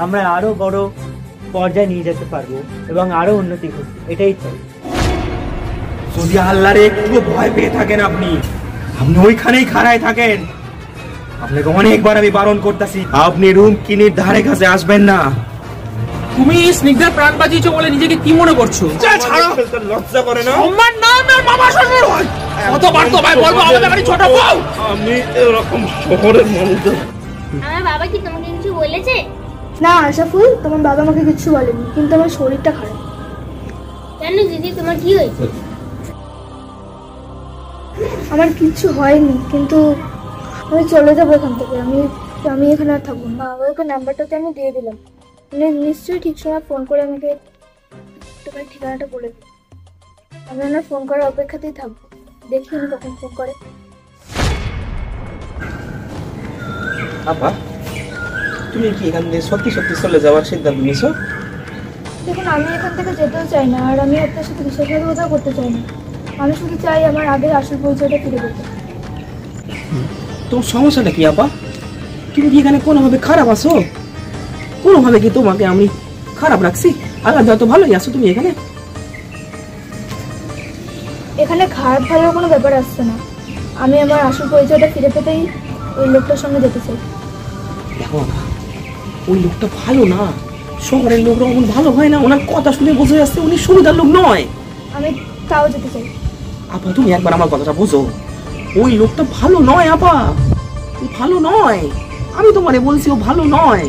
আমরা আরো বড় পর্যায়ে নিয়ে যেতে পারবো এবং আরো উন্নতি করবো, এটাই চাই। যদি আল্লাহরে একটু ভয় পেয়ে থাকেন আপনি ওইখানেই খাড়ায় থাকেন। আপনাকে অনেকবার আমি বারণ করতেছি, আপনি রুম কিনির ধারে কাছে আসবেন না। তুমি স্নিগ্ধার প্রাণ বাঁচিয়েছো বলে নিজেকে কি মনে করছো? লজ্জা করে না? আমার নাম আর মামা শ্বশুর কতবার তো ভাই বলবো আমাদের বাড়ি ছোট বউ। আমি এরকম শহরের মানুষদের। আমার বাবা কি তোমাকে কিছু বলেছে? না আশাফুল, তোমার বাবা আমাকে কিছু বলেনি, কিন্তু আমার শরীরটা খারাপ। কেন দিদি, তোমার কি হয়েছে? আমার কিছু হয়নি, কিন্তু আমি চলে যাবো এখান থেকে। আমি এখানে আর থাকবো না। বাবাকে নাম্বারটা তো আমি দিয়ে দিলাম, উনি নিশ্চয়ই ঠিক সময় ফোন করে আমাকে তোমার ঠিকানাটা বলে দিন। আমি ওনার ফোন করার অপেক্ষাতেই থাকবো, দেখি উনি কখন ফোন করে। আপা, তুমি কি এখান থেকে সত্যি সত্যি চলে যাওয়ার সিদ্ধান্ত নিয়েছো? দেখুন, আমি এখান থেকে যেতেও চাই না, আর আমি আপনার সাথে বিশ্বাসঘাতকতাও করতে চাই না। আমি শুধু চাই আমার আগের আসল পরিচয়টা ফিরে পেতে। তোমার সমস্যাটা কি আপা? তুমি কি এখানে কোনোভাবে খারাপ আছো? কোনোভাবে কি তোমাকে আমি খারাপ রাখছি? আল্লাহ যত ভালোই আছো তুমি এখানে। এখানে খারাপ ভালোর কোনো ব্যাপার আসছে না। আমি আমার আসল পরিচয়টা ফিরে পেতেই ওই লোকটার সঙ্গে যেতে চাই। দেখো আপা, ওই লোকটা ভালো না। শহরের লোকরা অমন ভালো হয় না। ওনার কথা শুনে বোঝা যাচ্ছে উনি সুবিধার লোক নয়। আমি তাও যেতে চাই। আপা, তুমি একবার আমার কথাটা বোঝো। ওই লোকটা ভালো নয় আপা, ও ভালো নয়। আমি তোমারে বলছি ও ভালো নয়।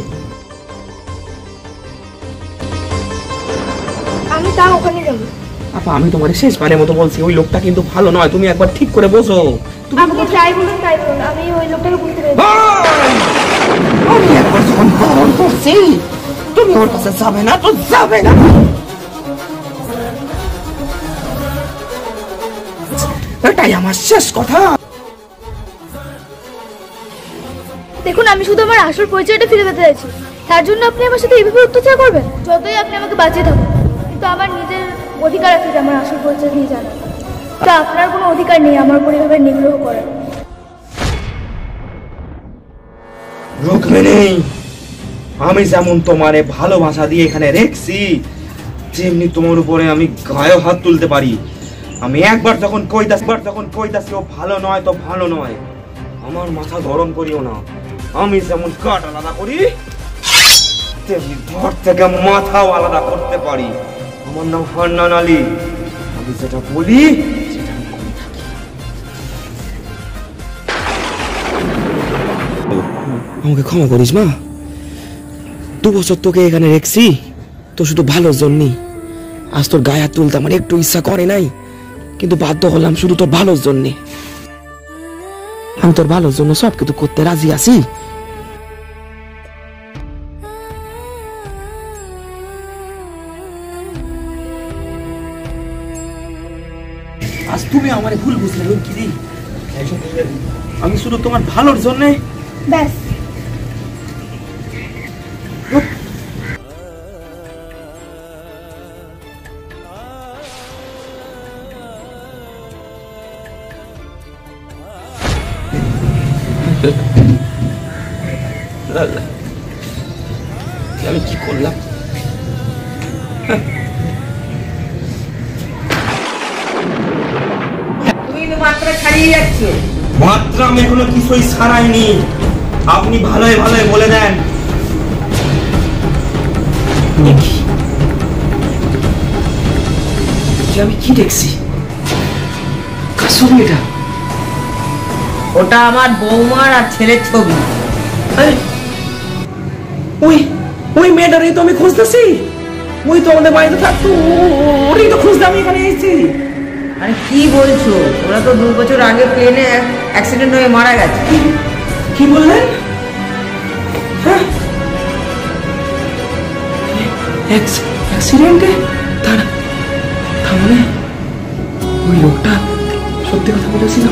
আমি তাও ওখানে যাবো। আপা, আমি তোমার শেষবারের মতো বলছি, ওই লোকটা কিন্তু ভালো নয়। তুমি একবার ঠিক করে বোঝো। আপনি যাই বলুন তাই বলুন, আমি ওই লোকটাকে বুঝতে পেরেছি। আমি একবার যখন বারণ করছি, তুমি ওর কাছে যাবে না তো যাবে না। এটাই আমার শেষ কথা। দেখুন, আমি শুধু আমার আসল পরিচয়টা ফিরে পেতে চাইছি। তার জন্য আপনি আমার সাথে এইভাবে অত্যাচার করবেন? যতই আপনি আমাকে বাঁচিয়ে থাকুন, কিন্তু আমার নিজের অধিকার আছে যে আমার আসল পরিচয় নিয়ে জানা। তা আপনার কোনো অধিকার নেই আমার উপর এভাবে নিগ্রহ করার। রুকমিনি, আমি যেমন তোমারে ভালোবাসা দিয়ে এখানে রেখেছি, যেমনি তোমার উপরে আমি গায়ে হাত তুলতে পারি। আমি একবার যখন কইতাছি ও ভালো নয় তো ভালো নয়, আমার মাথা গরম করিও না। আমি যেমন কাঠ আলাদা করি, তেমনি ঘর থেকে মাথাও আলাদা করতে পারি। আমার নাম হান্নান আলী। আমি যেটা বলি সেটা আমি করে থাকি। আমাকে ক্ষমা করিস মা। 2 বছর তোকে এখানে রেখেছি তো শুধু ভালোর জন্যই। আজ তোর গায়ে হাত তুলতে আমার একটু ইচ্ছা করে নাই, কিন্তু বাধ্য হলাম শুধু তোর ভালোর জন্যে। আমি তোর ভালোর জন্য সবকিছু করতে রাজি আছি। আজ তুমি আমার ভুল বুঝলে রুমকিনি। আমি শুধু তোমার ভালোর জন্যে। ব্যাস। আমি কি করলাম? মাত্রা ছাড়িয়ে যাচ্ছে। মাত্রা আমি এখনো কিছুই ছাড়াইনি। আপনি ভালোই ভালোই বলে দেন। আমি কি দেখছি? কার ছবি এটা? ওটা আমার বৌমার আর ছেলের ছবি। ওই ওই মেয়েটারই তো আমি খুঁজতেছি। ওই তো আমাদের বাড়িতে থাকতো, ওরই তো খুঁজতে আমি এখানে এসেছি। আরে কি বলছো? ওরা তো 2 বছর আগে প্লেনে অ্যাক্সিডেন্ট হয়ে মারা গেছে। কি বললেন? অ্যাক্সিডেন্টে? তার মানে ওই লোকটা সত্যি কথা বলেছিল?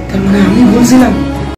তার মানে আমি বলছিলাম